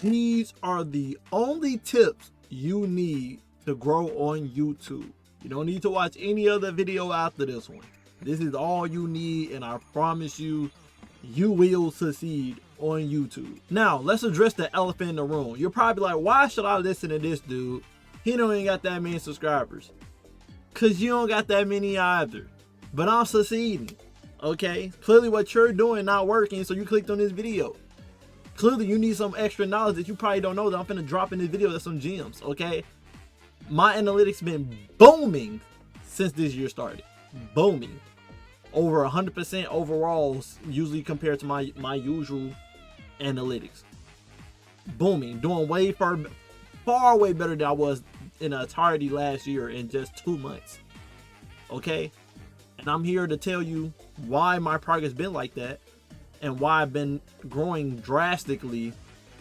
These are the only tips you need to grow on YouTube. You don't need to watch any other video after this one. This is all you need, and I promise you, you will succeed on YouTube. Now, let's address the elephant in the room. You're probably like, why should I listen to this dude? He don't even got that many subscribers. Cause you don't got that many either. But I'm succeeding. Okay? Clearly what you're doing not working, so you clicked on this video. Clearly you need some extra knowledge that you probably don't know that I'm finna drop in this video. That's some gems, okay? My analytics been booming since this year started. Booming. Over 100% overall, usually compared to my usual analytics. Booming. Doing way far way better than I was in the entirety last year in just 2 months. Okay? And I'm here to tell you why my progress been like that and why I've been growing drastically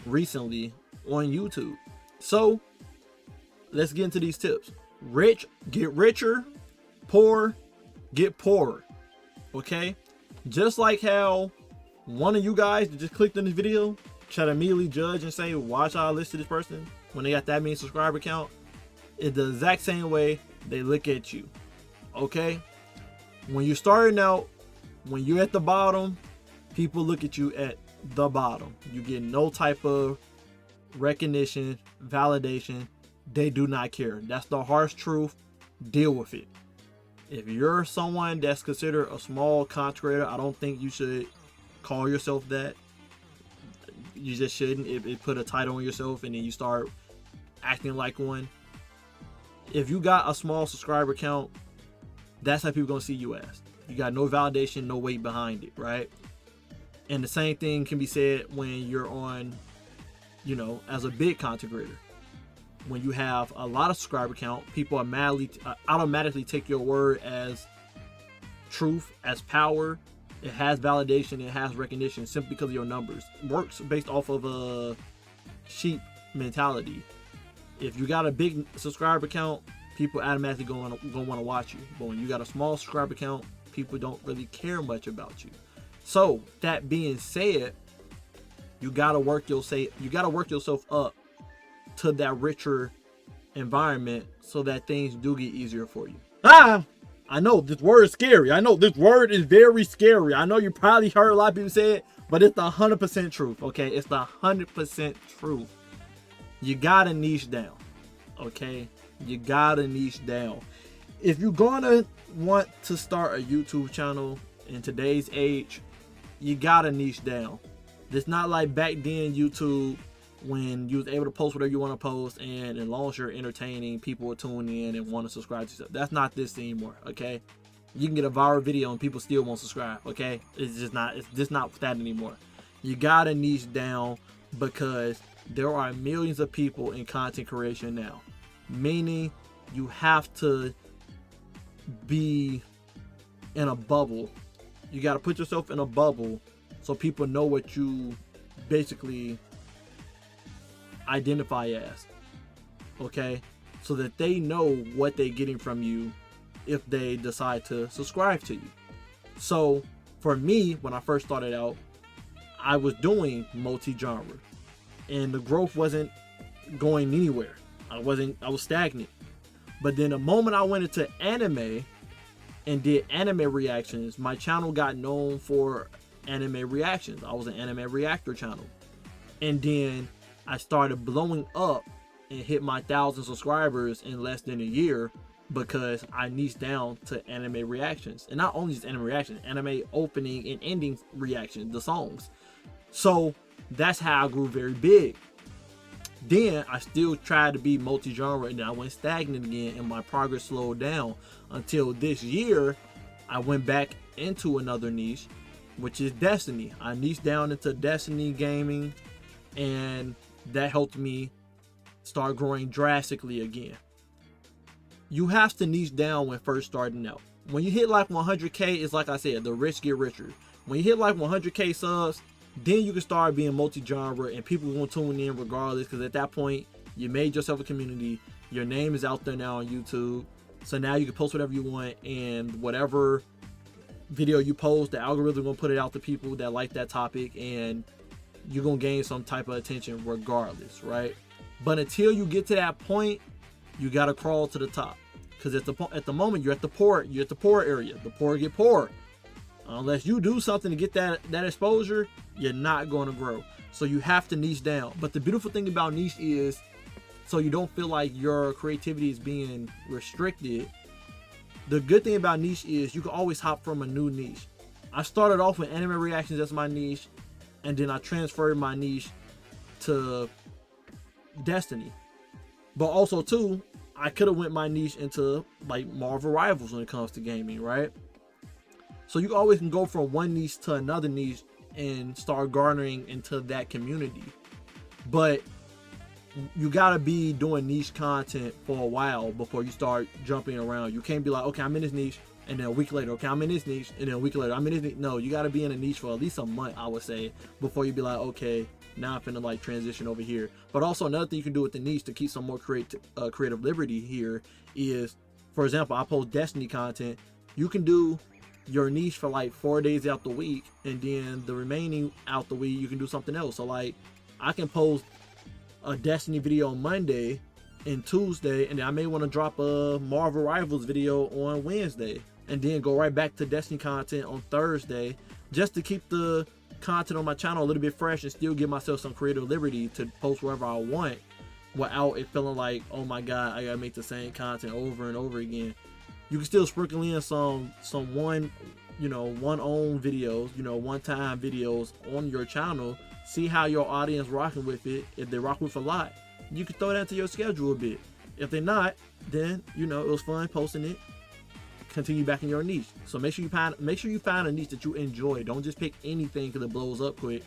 recently on YouTube. So let's get into these tips. Rich get richer, poor get poorer. Okay? Just like how one of you guys that just clicked on this video try to immediately judge and say, why should I listen to this person when they got that many subscriber count? It's the exact same way they look at you. Okay? When you're starting out, when you're at the bottom, people look at you at the bottom. You get no type of recognition, validation. They do not care. That's the harsh truth. Deal with it. If you're someone that's considered a small content creator, I don't think you should call yourself that. You just shouldn't. It put a title on yourself and then you start acting like one. If you got a small subscriber count, that's how people gonna see you as. You got no validation, no weight behind it, right? And the same thing can be said when you're on, as a big content creator. When you have a lot of subscriber count, people automatically take your word as truth, as power. It has validation, it has recognition simply because of your numbers. It works based off of a sheep mentality. If you got a big subscriber count, people automatically gonna want to watch you. But when you got a small subscriber count, people don't really care much about you. So that being said, you gotta work yourself up to that richer environment so that things do get easier for you. I know this word is scary. I know this word is very scary. I know you probably heard a lot of people say it, but it's the 100% truth. Okay, it's the 100% truth. You gotta niche down. Okay, you gotta niche down. If you're gonna want to start a YouTube channel in today's age, you gotta niche down. It's not like back then YouTube when you was able to post whatever you want to post, and as long as you're entertaining, people will tune in and want to subscribe to yourself. That's not this anymore. Okay, you can get a viral video and people still won't subscribe. Okay, it's just not that anymore. You gotta niche down because there are millions of people in content creation now, meaning you have to be in a bubble. You got to put yourself in a bubble so people know what you basically identify as. Okay, so that they know what they're getting from you if they decide to subscribe to you. So for me, when I first started out, I was doing multi-genre and the growth wasn't going anywhere. I was stagnant. But then the moment I went into anime and did anime reactions, my channel got known for anime reactions. I was an anime reactor channel. And then I started blowing up and hit my 1,000 subscribers in less than a year because I niched down to anime reactions. And not only just anime reactions, anime opening and ending reactions, the songs. So that's how I grew very big. Then I still tried to be multi-genre and then I went stagnant again and my progress slowed down until this year I went back into another niche, which is Destiny. I niched down into Destiny gaming and that helped me start growing drastically again. You have to niche down when first starting out. When you hit like 100K, it's like I said, the rich get richer. When you hit like 100K subs, then you can start being multi-genre and people will tune in regardless, because at that point you made yourself a community, your name is out there now on YouTube, so now you can post whatever you want, and whatever video you post, the algorithm will put it out to people that like that topic, and you're gonna gain some type of attention regardless, right? But until you get to that point, you gotta crawl to the top. Because at the moment you're at the poor area. The poor get poorer. Unless you do something to get that exposure, you're not going to grow. So you have to niche down. But the beautiful thing about niche is, so you don't feel like your creativity is being restricted. The good thing about niche is you can always hop from a new niche. I started off with anime reactions as my niche, and then I transferred my niche to Destiny. But also too, I could have went my niche into like Marvel Rivals when it comes to gaming, right? So you always can go from one niche to another niche and start garnering into that community. But you gotta be doing niche content for a while before you start jumping around. You can't be like, okay, I'm in this niche, and then a week later, okay, I'm in this niche, and then a week later, I'm in this niche. No, you gotta be in a niche for at least a month, I would say, before you be like, okay, now I'm finna like transition over here. But also another thing you can do with the niche to keep some more creative liberty here is, for example, I post Destiny content. You can do your niche for like 4 days out the week, and then the remaining out the week you can do something else. So like I can post a Destiny video on Monday and Tuesday, and then I may want to drop a Marvel Rivals video on Wednesday, and then go right back to Destiny content on Thursday, just to keep the content on my channel a little bit fresh and still give myself some creative liberty to post wherever I want without it feeling like, oh my god, I gotta make the same content over and over again. You can still sprinkle in some one own videos, one time videos on your channel. See how your audience rocking with it. If they rock with a lot, you can throw that into your schedule a bit. If they're not, then it was fun posting it. Continue back in your niche. So make sure you find a niche that you enjoy. Don't just pick anything because it blows up quick.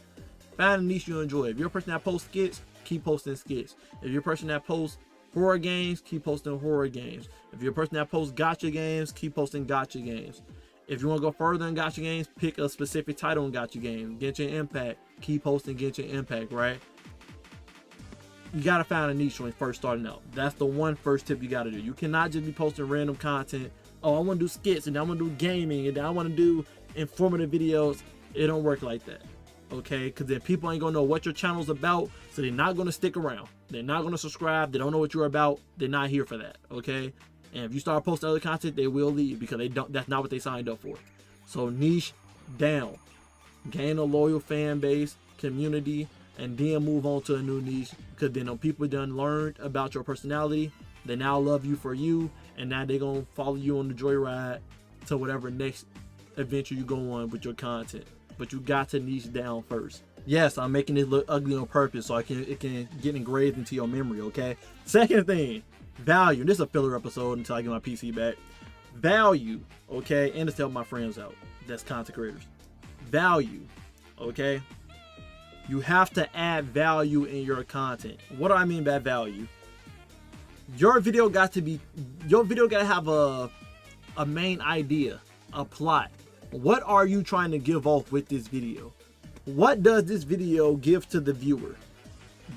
Find a niche you enjoy. If you're a person that posts skits, keep posting skits. If you're a person that posts horror games, keep posting horror games. If you're a person that posts gacha games, keep posting gacha games. If you want to go further in gacha games, pick a specific title in gacha games. Genshin Impact, keep posting Genshin Impact, right? You gotta find a niche when first starting out. That's the one first tip you gotta do. You cannot just be posting random content. Oh, I want to do skits, and I want to do gaming, and I want to do informative videos. It don't work like that, okay? Because then people ain't gonna know what your channel's about, so they're not gonna stick around. They're not gonna subscribe. They don't know what you're about. They're not here for that, okay? And if you start posting other content, they will leave because that's not what they signed up for. So niche down, gain a loyal fan base, community, and then move on to a new niche. Because then people done learned about your personality, they now love you for you, and now they're gonna follow you on the joyride to whatever next adventure you go on with your content. But you got to niche down first. Yes, I'm making it look ugly on purpose so it can get engraved into your memory, okay? Second thing, value. This is a filler episode until I get my PC back. Value, okay? And to help my friends out. That's content creators. Value, okay? You have to add value in your content. What do I mean by value? Your video got to have a main idea, a plot. What are you trying to give off with this video? What does this video give to the viewer?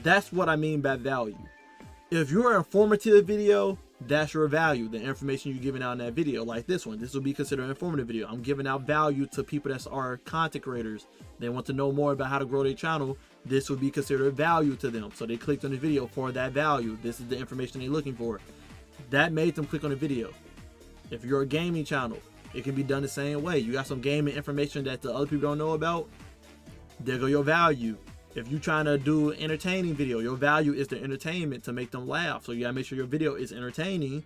That's what I mean by value. If you're an informative video, that's your value, the information you're giving out in that video. Like this one, this will be considered an informative video. I'm giving out value to people that are content creators. They want to know more about how to grow their channel. This would be considered value to them. So they clicked on the video for that value. This is the information they're looking for. That made them click on the video. If you're a gaming channel, it can be done the same way. You got some gaming information that the other people don't know about. There go your value. If you're trying to do an entertaining video, your value is the entertainment to make them laugh. So you gotta make sure your video is entertaining.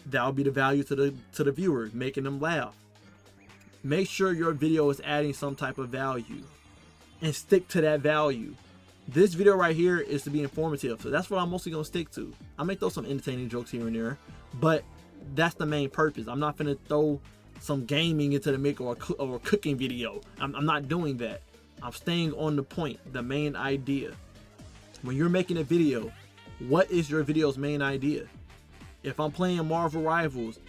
That'll be the value to the viewer, making them laugh. Make sure your video is adding some type of value and stick to that value. This video right here is to be informative, so that's what I'm mostly gonna stick to. I may throw some entertaining jokes here and there, but that's the main purpose. I'm not gonna throw some gaming into the mix or a cooking video. I'm not doing that. I'm staying on the point, the main idea. When you're making a video, what is your video's main idea? If I'm playing Marvel Rivals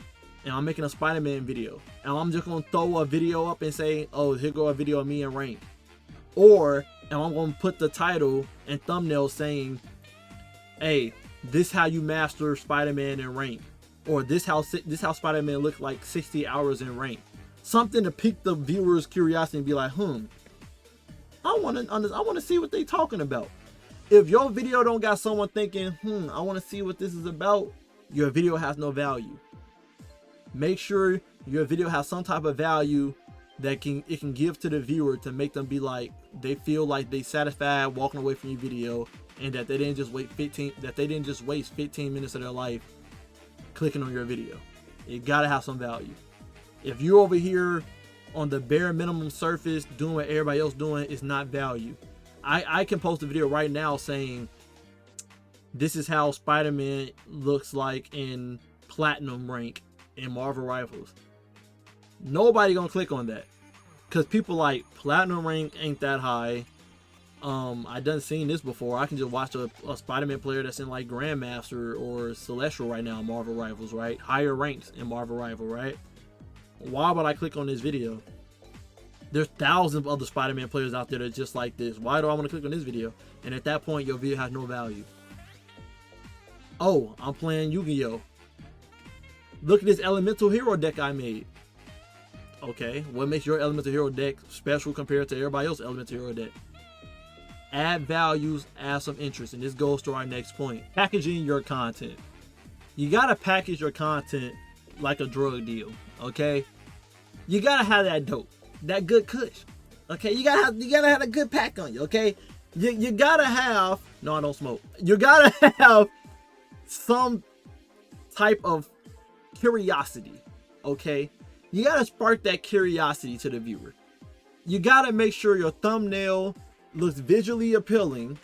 and I'm making a Spider-Man video, and I'm just gonna throw a video up and say, oh, here go a video of me in rank. Or, and I'm gonna put the title and thumbnail saying, hey, this how you master Spider-Man in rank. Or this how Spider-Man looked like 60 hours in rank. Something to pique the viewer's curiosity and be like, I want to see what they talking about. If your video don't got someone thinking, I want to see what this is about, your video has no value. Make sure your video has some type of value that it can give to the viewer to make them be like, they feel like they satisfied walking away from your video, and that they didn't just waste 15 minutes of their life clicking on your video. It gotta have some value. If you're over here on the bare minimum surface doing what everybody else doing, it's not value. I can post a video right now saying this is how Spider-Man looks like in platinum rank in Marvel Rivals. Nobody gonna click on that because people like platinum rank ain't that high. I done seen this before. I can just watch a Spider-Man player that's in like Grandmaster or Celestial right now in Marvel Rivals, right? Higher ranks in Marvel Rival, right? Why would I click on this video? There's thousands of other Spider-Man players out there that are just like this. Why do I want to click on this video? And at that point, your video has no value. Oh, I'm playing Yu-Gi-Oh! Look at this Elemental Hero deck I made. Okay, what makes your Elemental Hero deck special compared to everybody else's Elemental Hero deck? Add values, add some interest. And this goes to our next point. Packaging your content. You gotta package your content like a drug deal, okay? You gotta have that dope, that good kush, okay? You gotta have a good pack on you, okay? You gotta have, no, I don't smoke. You gotta have some type of curiosity, okay? You gotta spark that curiosity to the viewer. You gotta make sure your thumbnail looks visually appealing,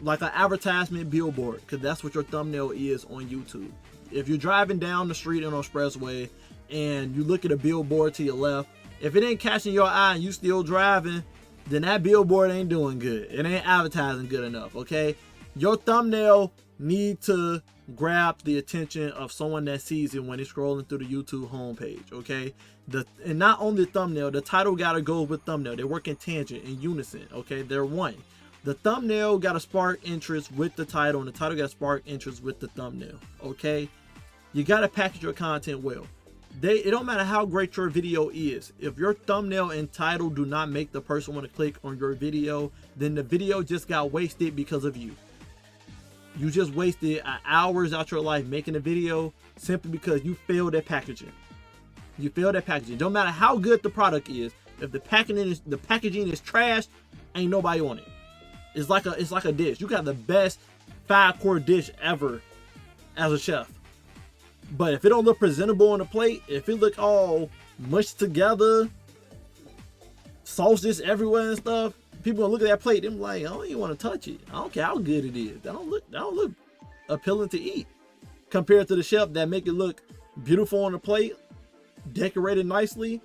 like an advertisement billboard, because that's what your thumbnail is on YouTube. If you're driving down the street on an expressway and you look at a billboard to your left, if it ain't catching your eye and you still driving, then that billboard ain't doing good. It ain't advertising good enough, okay? Your thumbnail need to grab the attention of someone that sees it when it's scrolling through the YouTube homepage, okay? And not only the thumbnail, the title gotta go with thumbnail. They work in tangent, in unison, okay? They're one. The thumbnail gotta spark interest with the title, and the title gotta spark interest with the thumbnail, okay? You gotta package your content well. It don't matter how great your video is. If your thumbnail and title do not make the person want to click on your video, then the video just got wasted because of you. You just wasted hours out your life making a video simply because you failed at packaging. You failed at packaging. Don't matter how good the product is. If the packaging is trash, ain't nobody on it. It's like a dish. You got the best 5-course dish ever as a chef. But if it don't look presentable on the plate, if it look all mushed together, sauces everywhere and stuff, people gonna look at that plate, them like, I don't even want to touch it. I don't care how good it is. That don't look appealing to eat. Compared to the chef that make it look beautiful on the plate, decorated nicely,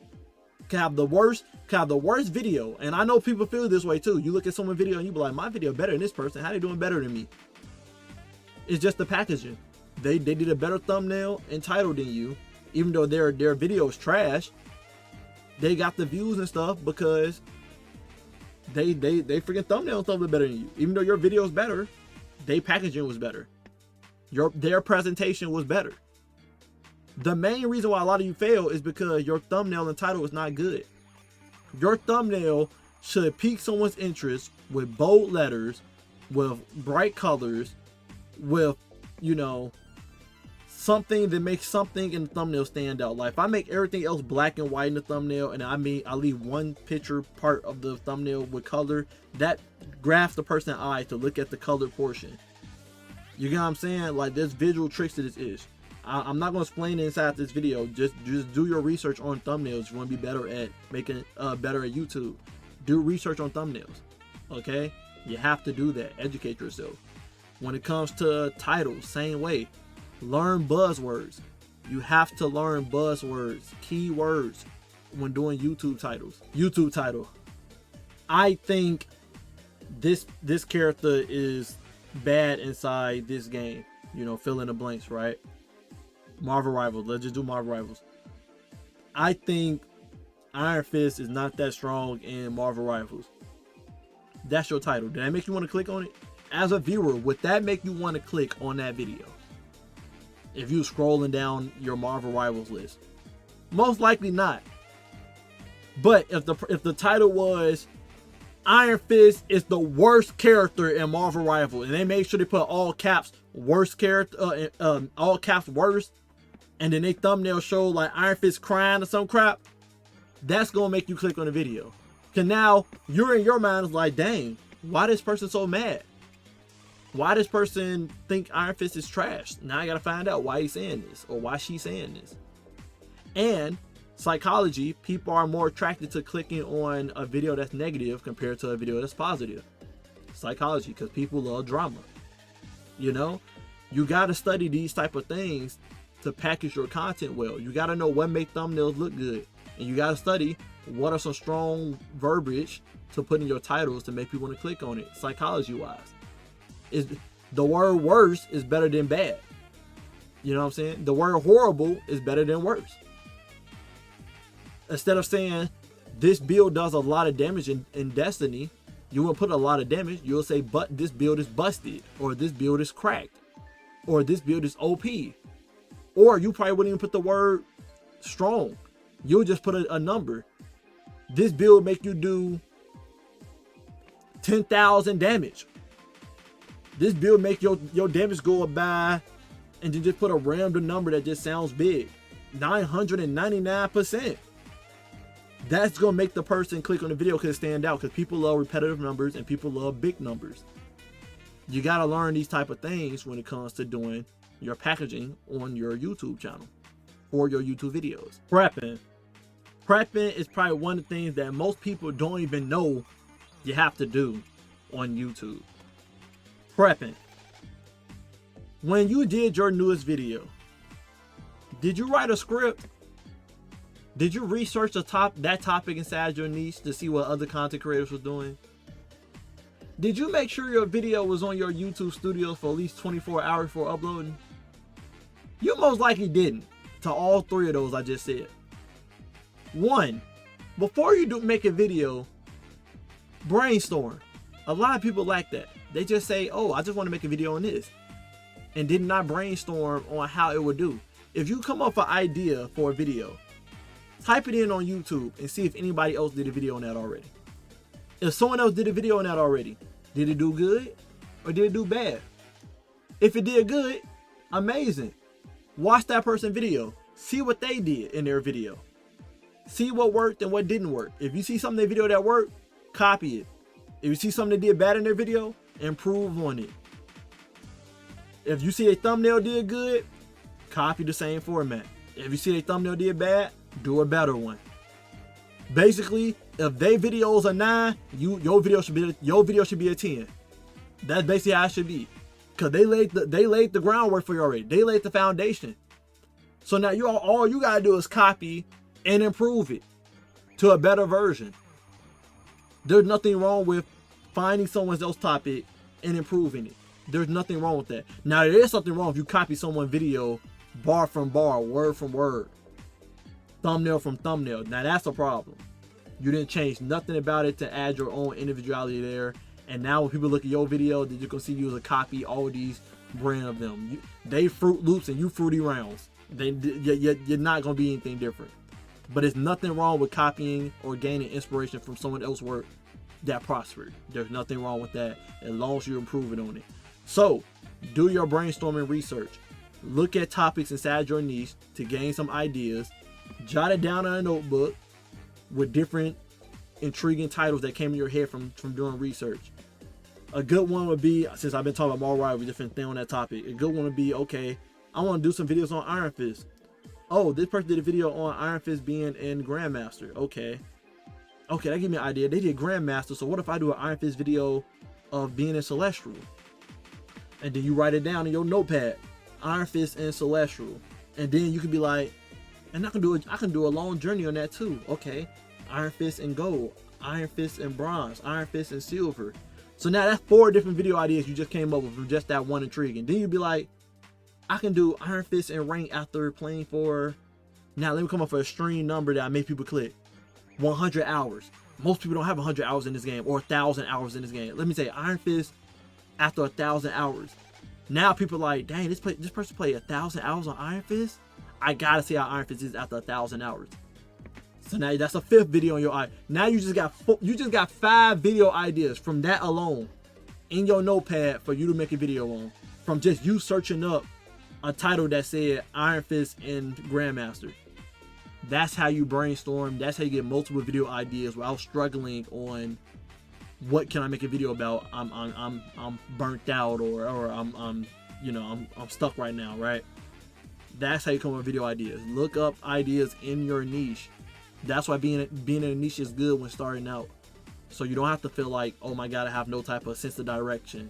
can have the worst video. And I know people feel this way too. You look at someone's video and you be like, my video better than this person. How they doing better than me? It's just the packaging. They did a better thumbnail and title than you, even though their video is trash. They got the views and stuff because they freaking thumbnail and stuff are better than you. Even though your video is better, their packaging was better. Their presentation was better. The main reason why a lot of you fail is because your thumbnail and title is not good. Your thumbnail should pique someone's interest with bold letters, with bright colors, with, you know, something that makes something in the thumbnail stand out. Like if I make everything else black and white in the thumbnail, and I leave one picture part of the thumbnail with color, that grabs the person's eye to look at the colored portion. You get what I'm saying? Like there's visual tricks to this ish. I'm not going to explain it inside this video. Just do your research on thumbnails. You want to be better at making better at YouTube. Do research on thumbnails. Okay? You have to do that. Educate yourself. When it comes to titles, same way. Learn buzzwords. You have to learn buzzwords, keywords when doing YouTube titles. YouTube title. I think this character is bad inside this game. You know, fill in the blanks, right? Marvel Rivals. Let's just do Marvel Rivals. I think Iron Fist is not that strong in Marvel Rivals. That's your title. Did that make you want to click on it? As a viewer, would that make you want to click on that video? If you're scrolling down your Marvel Rivals list. Most likely not. But if the title was Iron Fist is the worst character in Marvel Rivals, and they made sure they put all caps worst character, all caps worst, and then they thumbnail show like Iron Fist crying or some crap. That's gonna make you click on the video, cause now you're in your mind is like, dang, why this person so mad? Why this person think Iron Fist is trash? Now I gotta find out why he's saying this or why she's saying this. And psychology, people are more attracted to clicking on a video that's negative compared to a video that's positive. Psychology, because people love drama. You know, you got to study these type of things to package your content well. You got to know what make thumbnails look good, and you got to study what are some strong verbiage to put in your titles to make people want to click on it. Psychology wise, is the word worse is better than bad. You know what I'm saying? The word horrible is better than worse. Instead of saying this build does a lot of damage in Destiny, you will put a lot of damage. You'll say, but this build is busted, or this build is cracked, or this build is OP. Or you probably wouldn't even put the word strong. You'll just put a number. This build make you do 10,000 damage. This build make your damage go by, and then just put a random number that just sounds big. 999%. That's gonna make the person click on the video because it stand out, because people love repetitive numbers and people love big numbers. You gotta learn these type of things when it comes to doing your packaging on your YouTube channel or your YouTube videos. Prepping is probably one of the things that most people don't even know you have to do on YouTube. Prepping. When you did your newest video, did you write a script? Did you research that topic inside your niche to see what other content creators were doing? Did you make sure your video was on your YouTube studios for at least 24 hours before uploading? You most likely didn't, to all three of those I just said. One, before you make a video, brainstorm. A lot of people like that. They just say, oh, I just want to make a video on this, and did not brainstorm on how it would do. If you come up with an idea for a video, type it in on YouTube and see if anybody else did a video on that already. If someone else did a video on that already, did it do good or did it do bad? If it did good, amazing. Watch that person's video. See what they did in their video. See what worked and what didn't work. If you see something in their video that worked, copy it. If you see something that did bad in their video, improve on it. If you see a thumbnail did good, copy the same format. If you see a thumbnail did bad, do a better one. Basically, if their videos are 9, your video should be a 10. That's basically how it should be, cause they laid the groundwork for you already. They laid the foundation. So now all you gotta do is copy and improve it to a better version. There's nothing wrong with finding someone else's topic and improving it. There's nothing wrong with that. Now there is something wrong if you copy someone's video bar from bar, word from word, thumbnail from thumbnail. Now that's a problem. You didn't change nothing about it to add your own individuality there. And now when people look at your video, they're just gonna see you as a copy all these brand of them. They Fruit Loops and you Fruity Rounds. You're not gonna be anything different. But there's nothing wrong with copying or gaining inspiration from someone else's work that prospered. There's nothing wrong with that as long as you're improving on it. So do your brainstorming research. Look at topics inside your niche to gain some ideas. Jot it down in a notebook with different intriguing titles that came in your head from doing research. A good one would be, since I've been talking about Marvel Rivals, different thing on that topic, a good one would be, okay, I want to do some videos on Iron Fist. Oh, this person did a video on Iron Fist being in Grandmaster. Okay, that gave me an idea. They did Grandmaster, so what if I do an Iron Fist video of being in Celestial? And then you write it down in your notepad, Iron Fist and Celestial. And then you can be like, and I can do a long journey on that too. Okay, Iron Fist and Gold, Iron Fist and Bronze, Iron Fist and Silver. So now that's 4 different video ideas you just came up with from just that one intriguing. Then you'd be like, I can do Iron Fist and rank after playing for, now let me come up with a string number that I make people click. 100 hours. Most people don't have 100 hours in this game, or 1,000 hours in this game. Let me say Iron Fist after 1,000 hours. Now people are like, dang, this person played 1,000 hours on Iron Fist? I gotta see how Iron Fist is after 1,000 hours. So now that's a 5th video on your eye. Now you just got 5 video ideas from that alone in your notepad for you to make a video on, from just you searching up a title that said Iron Fist and Grandmaster. That's how you brainstorm. That's how you get multiple video ideas without struggling on what can I make a video about. I'm burnt out, or I'm stuck right now, right? That's how you come up with video ideas. Look up ideas in your niche. That's why being in a niche is good when starting out. So you don't have to feel like, oh my God, I have no type of sense of direction.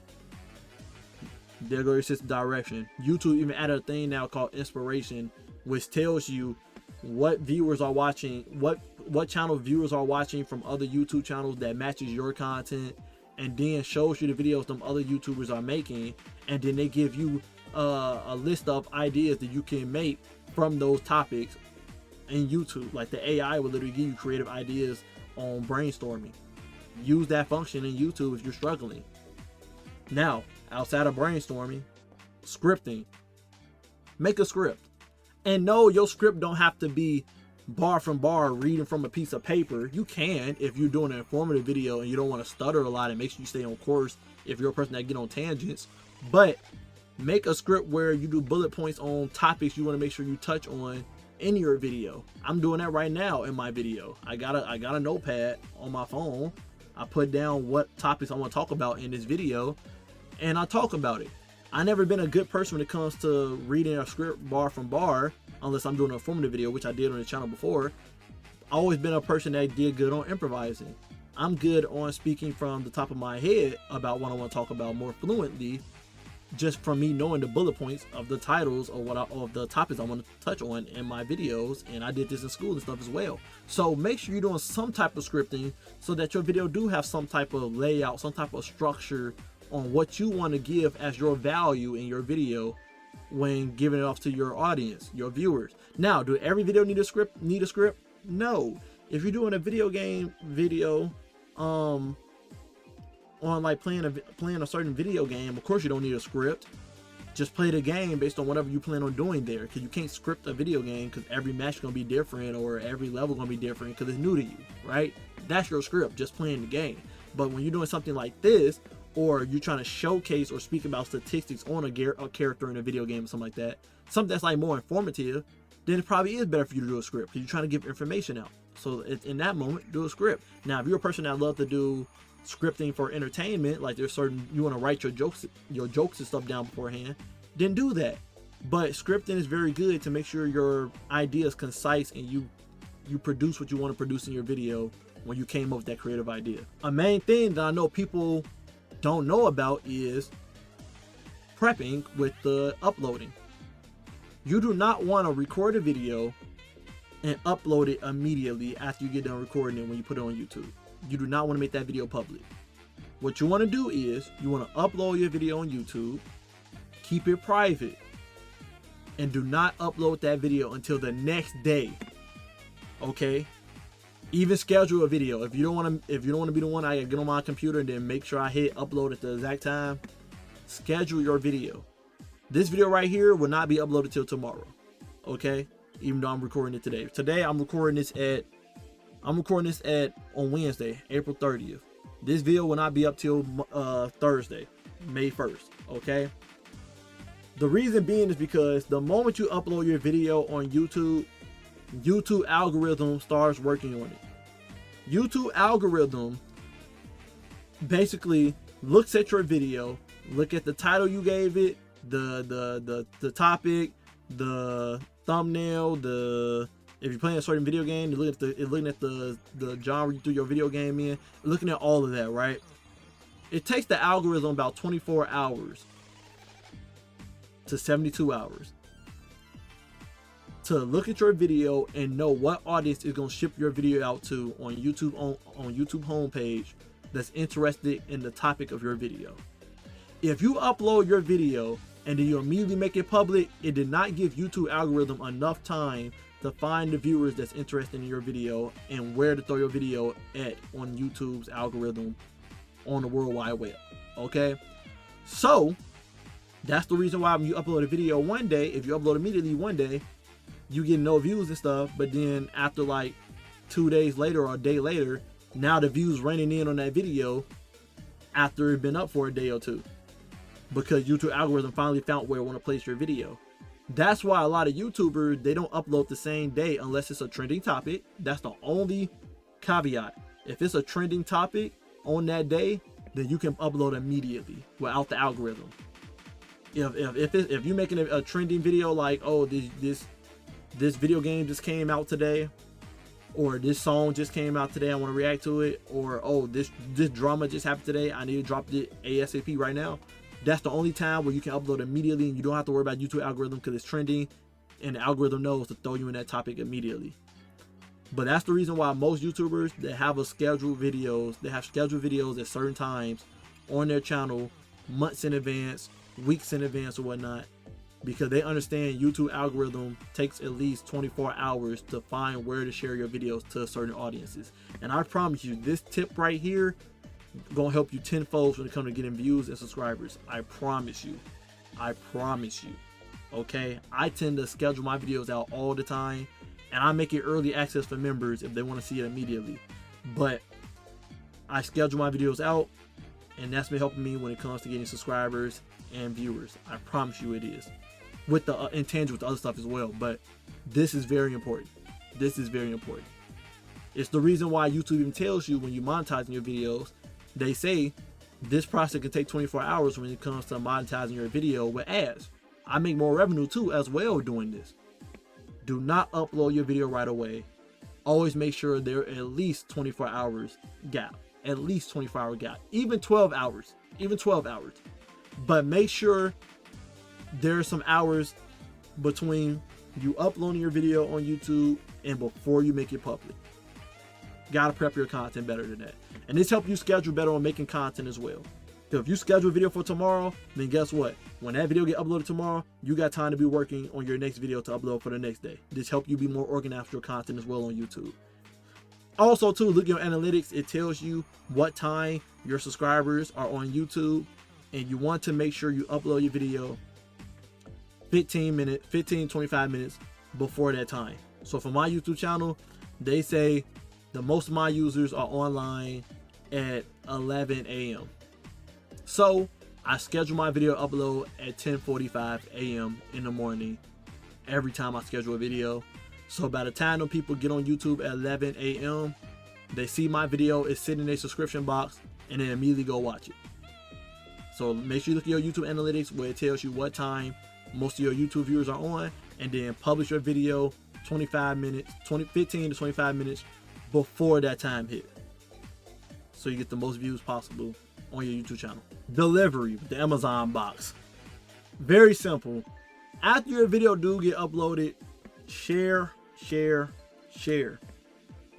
There goes your sense of direction. YouTube even added a thing now called inspiration, which tells you what viewers are watching, what channel viewers are watching from other YouTube channels that matches your content, and then shows you the videos them other YouTubers are making, and then they give you a list of ideas that you can make from those topics in YouTube. Like the AI will literally give you creative ideas on brainstorming. Use that function in YouTube if you're struggling. Now, outside of brainstorming, scripting. Make a script. And no, your script don't have to be bar from bar reading from a piece of paper. You can if you're doing an informative video and you don't want to stutter a lot, and make sure you stay on course if you're a person that get on tangents. But make a script where you do bullet points on topics you want to make sure you touch on in your video. I'm doing that right now in my video. I got a notepad on my phone. I put down what topics I want to talk about in this video, and I talk about it. I've never been a good person when it comes to reading a script bar from bar, unless I'm doing an informative video, which I did on the channel before. I've always been a person that did good on improvising. I'm good on speaking from the top of my head about what I want to talk about more fluently, just from me knowing the bullet points of the titles of the topics I want to touch on in my videos. And I did this in school and stuff as well. So make sure you're doing some type of scripting so that your video do have some type of layout, some type of structure on what you want to give as your value in your video when giving it off to your audience, your viewers. Now, do every video need a script? No. If you're doing a video game video, on like playing a certain video game, of course you don't need a script. Just play the game based on whatever you plan on doing there, because you can't script a video game because every match is going to be different or every level going to be different because it's new to you, right? That's your script, just playing the game. But when you're doing something like this, or you're trying to showcase or speak about statistics on a character in a video game or something like that, something that's like more informative, then it probably is better for you to do a script because you're trying to give information out. So in that moment, do a script. Now, if you're a person that loves to do scripting for entertainment, like there's certain, you want to write your jokes and stuff down beforehand, then do that. But scripting is very good to make sure your idea is concise and you produce what you want to produce in your video when you came up with that creative idea. A main thing that I know people don't know about is prepping with the uploading. You do not want to record a video and upload it immediately after you get done recording it when you put it on YouTube. You do not want to make that video public. What you want to do is you want to upload your video on YouTube, keep it private, and do not upload that video until the next day. Okay? Even schedule a video. If you don't want to be the one I get on my computer and then make sure I hit upload at the exact time, schedule your video. This video right here will not be uploaded till tomorrow. Okay? Even though I'm recording it today. Today I'm recording this on Wednesday, April 30th. This video will not be up till Thursday, May 1st. Okay? The reason being is because the moment you upload your video on YouTube algorithm starts working on it. YouTube algorithm basically looks at your video, look at the title you gave it, the topic, the thumbnail, if you're playing a certain video game, you're looking at the genre you threw your video game in, looking at all of that, right? It takes the algorithm about 24 hours to 72 hours to look at your video and know what audience is going to ship your video out to on YouTube on YouTube homepage that's interested in the topic of your video. If you upload your video and then you immediately make it public, it did not give YouTube algorithm enough time to find the viewers that's interested in your video and where to throw your video at on YouTube's algorithm on the World Wide Web. Okay? So that's the reason why when you upload a video one day, if you upload immediately one day, you get no views and stuff, but then after like 2 days later or a day later, now the views raining in on that video after it's been up for a day or two, because YouTube algorithm finally found where it want to place your video. That's why a lot of YouTubers, they don't upload the same day unless it's a trending topic. That's the only caveat. If it's a trending topic on that day, then you can upload immediately without the algorithm. If you're making a trending video like, oh, this video game just came out today, or this song just came out today, I want to react to it, or oh, this drama just happened today, I need to drop it ASAP right now. That's the only time where you can upload immediately, and you don't have to worry about YouTube algorithm because it's trending and the algorithm knows to throw you in that topic immediately. But that's the reason why most YouTubers that have scheduled videos at certain times on their channel, months in advance, weeks in advance, or whatnot, because they understand YouTube algorithm takes at least 24 hours to find where to share your videos to certain audiences. And I promise you, this tip right here gonna help you tenfold when it comes to getting views and subscribers. I promise you. Okay, I tend to schedule my videos out all the time, and I make it early access for members if they want to see it immediately. But I schedule my videos out, and that's been helping me when it comes to getting subscribers and viewers. I promise you it is, with the intangible, with the other stuff as well. But this is very important. It's the reason why YouTube even tells you when you're monetizing your videos, they say this process can take 24 hours when it comes to monetizing your video with ads. I make more revenue too as well doing this. Do not upload your video right away. Always make sure there are at least 24 hours gap. At least 24-hour gap. Even 12 hours. But make sure there's some hours between you uploading your video on YouTube and before you make it public. Gotta prep your content better than that. And this helps you schedule better on making content as well. So if you schedule a video for tomorrow, then guess what? When that video get uploaded tomorrow, you got time to be working on your next video to upload for the next day. This helps you be more organized with your content as well on YouTube. Also too, look at your analytics. It tells you what time your subscribers are on YouTube, and you want to make sure you upload your video 25 minutes before that time. So for my YouTube channel, they say the most of my users are online at 11 a.m. So I schedule my video upload at 10:45 a.m. in the morning every time I schedule a video. So by the time them people get on YouTube at 11 a.m., they see my video is sitting in their subscription box and then immediately go watch it. So make sure you look at your YouTube analytics where it tells you what time most of your YouTube viewers are on, and then publish your video 15 to 25 minutes before that time hit, so you get the most views possible on your YouTube channel. Delivery with the Amazon box. Very simple. After your video do get uploaded, share.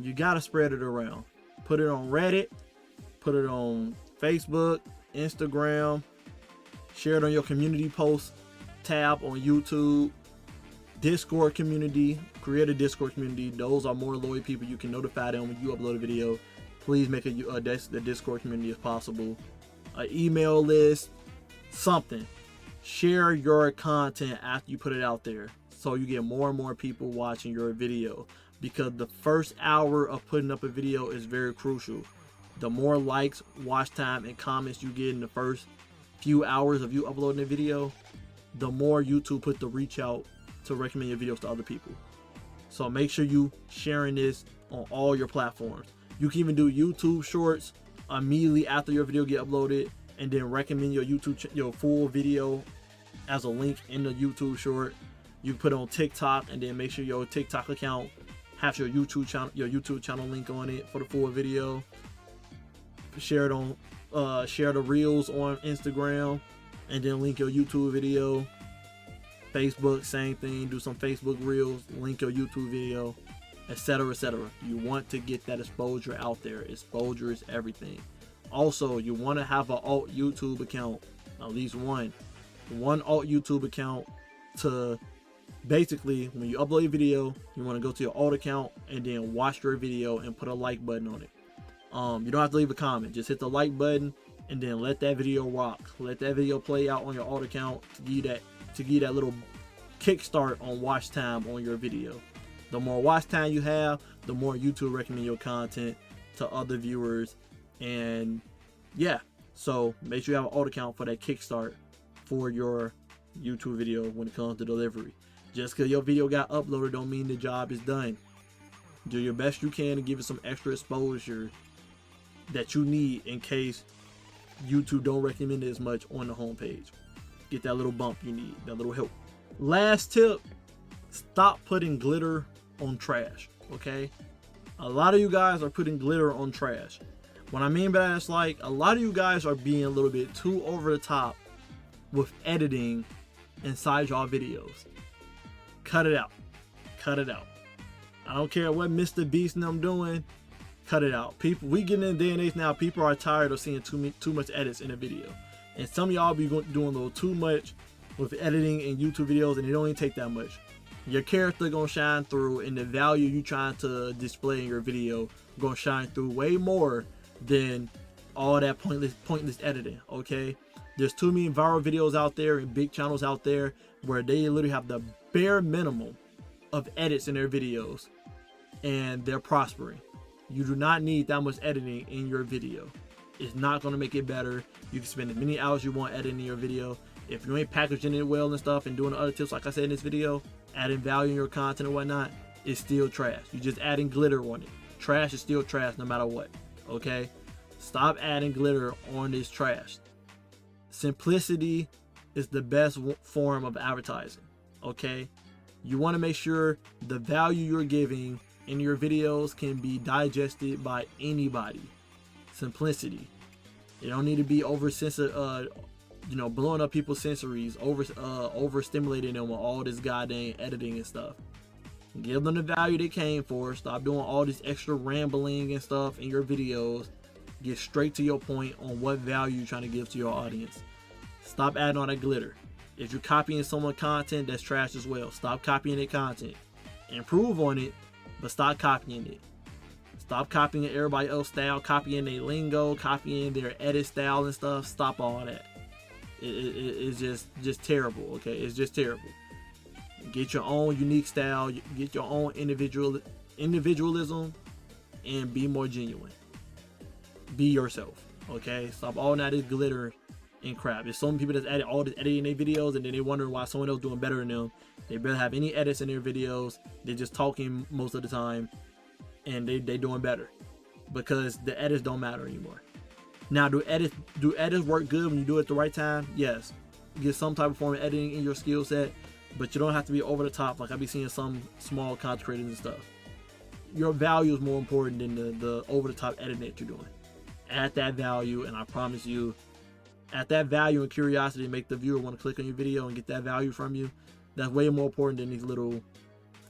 You gotta spread it around. Put it on Reddit, put it on Facebook, Instagram, share it on your community post tab on YouTube, Discord community. Create a Discord community. Those are more loyal people. You can notify them when you upload a video. Please make the Discord community if possible. An email list, something. Share your content after you put it out there, so you get more and more people watching your video, because the first hour of putting up a video is very crucial. The more likes, watch time, and comments you get in the first few hours of you uploading a video, the more YouTube put the reach out to recommend your videos to other people. So make sure you sharing this on all your platforms. You can even do YouTube shorts immediately after your video get uploaded, and then recommend your full video as a link in the YouTube short. You put it on TikTok, and then make sure your TikTok account has your YouTube channel link on it for the full video. Share it on share the reels on Instagram, and then link your YouTube video. Facebook, same thing. Do some Facebook reels, link your YouTube video, etc., etc. You want to get that exposure out there. Exposure is everything. Also, you want to have an alt YouTube account, at least one alt YouTube account, to basically, when you upload your video, you want to go to your alt account and then watch your video and put a like button on it. You don't have to leave a comment. Just hit the like button and then let that video rock. Let that video play out on your alt account to give you that little kickstart on watch time on your video. The more watch time you have, the more YouTube recommend your content to other viewers. And yeah, so make sure you have an alt account for that kickstart for your YouTube video when it comes to delivery. Just because your video got uploaded don't mean the job is done. Do your best you can to give it some extra exposure that you need in case YouTube don't recommend it as much on the homepage. Get that little bump you need, that little help. Last tip, stop putting glitter on trash, okay? A lot of you guys are putting glitter on trash. What I mean by that is like a lot of you guys are being a little bit too over the top with editing inside y'all videos. Cut it out. Cut it out. I don't care what Mr. Beast and them doing. Cut it out. People, we get in a day and age now, people are tired of seeing too much edits in a video. And some of y'all be doing a little too much with editing in YouTube videos, and it don't even take that much. Your character gonna shine through, and the value you trying to display in your video gonna shine through way more than all that pointless editing, okay? There's too many viral videos out there and big channels out there where they literally have the bare minimum of edits in their videos and they're prospering. You do not need that much editing in your video. It's not going to make it better. You can spend as many hours you want editing your video. If you ain't packaging it well and stuff and doing the other tips like I said in this video, adding value in your content and whatnot, it's still trash. You're just adding glitter on it. Trash is still trash no matter what, okay? Stop adding glitter on this trash. Simplicity is the best form of advertising, okay? You want to make sure the value you're giving in your videos can be digested by anybody. Simplicity. You don't need to be blowing up people's sensories, over stimulating them with all this goddamn editing and stuff. Give them the value they came for. Stop doing all this extra rambling and stuff in your videos. Get straight to your point on what value you're trying to give to your audience. Stop adding all that glitter. If you're copying someone's content, that's trash as well. Stop copying their content. Improve on it, but stop copying it. Stop copying everybody else's style, copying their lingo, copying their edit style and stuff. Stop all that. It's just terrible, okay? It's just terrible. Get your own unique style, get your own individualism, and be more genuine. Be yourself, okay? Stop all that glitter and crap. There's so many people that's added all this editing in their videos, and then they wonder why someone else doing better than them. They barely have any edits in their videos. They're just talking most of the time, and they doing better because the edits don't matter anymore. Now, do edits work good when you do it at the right time? Yes. Get some type of form of editing in your skill set, but you don't have to be over the top like I be seeing some small content creators and stuff. Your value is more important than the over the top editing that you're doing. Add that value, and I promise you, at that value and curiosity, make the viewer want to click on your video and get that value from you. That's way more important than these little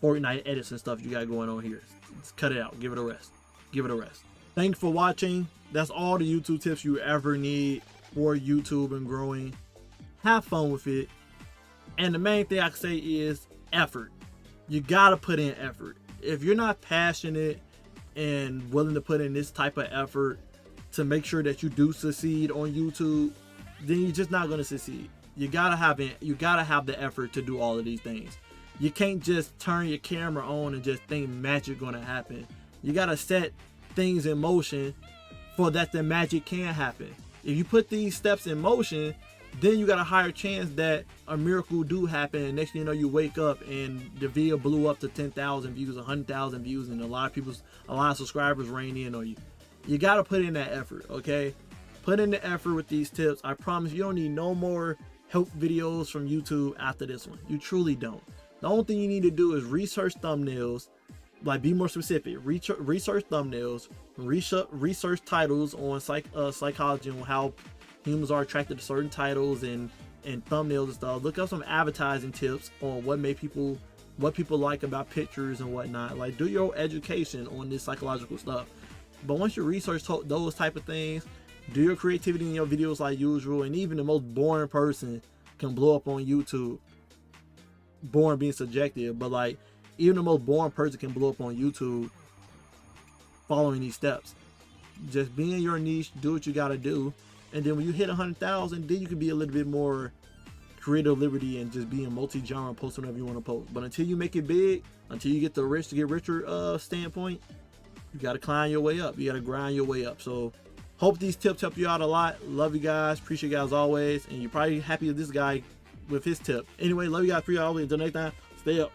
Fortnite edits and stuff you got going on here. Just cut it out. Give it a rest. Give it a rest. Thanks for watching. That's all the YouTube tips you ever need for YouTube and growing. Have fun with it. And the main thing I can say is effort. You gotta put in effort. If you're not passionate and willing to put in this type of effort to make sure that you do succeed on YouTube, then you're just not gonna succeed. You gotta have the effort to do all of these things. You can't just turn your camera on and just think magic gonna happen. You gotta set things in motion for that the magic can happen. If you put these steps in motion, then you got a higher chance that a miracle do happen, and next thing you know, you wake up and the video blew up to 10,000 views, 100,000 views, and a lot of subscribers rain in on you. You got to put in that effort, okay? Put in the effort with these tips. I promise you don't need no more help videos from YouTube after this one. You truly don't. The only thing you need to do is research thumbnails, like be more specific. Research thumbnails, research titles on psychology and how humans are attracted to certain titles and thumbnails and stuff. Look up some advertising tips on what people like about pictures and whatnot. Like, do your education on this psychological stuff. But once you research those type of things, do your creativity in your videos like usual. And even the most boring person can blow up on YouTube. Boring being subjective, but like even the most boring person can blow up on YouTube following these steps. Just be in your niche, do what you gotta do, and then when you hit 100,000, then you can be a little bit more creative liberty and just being multi-genre, post whenever you want to post. But until you make it big, until you get the rich to get richer standpoint, you got to climb your way up. You got to grind your way up. So hope these tips help you out a lot. Love you guys. Appreciate you guys always. And you're probably happy with this guy with his tip. Anyway, love you guys. Free always. Until next time, stay up.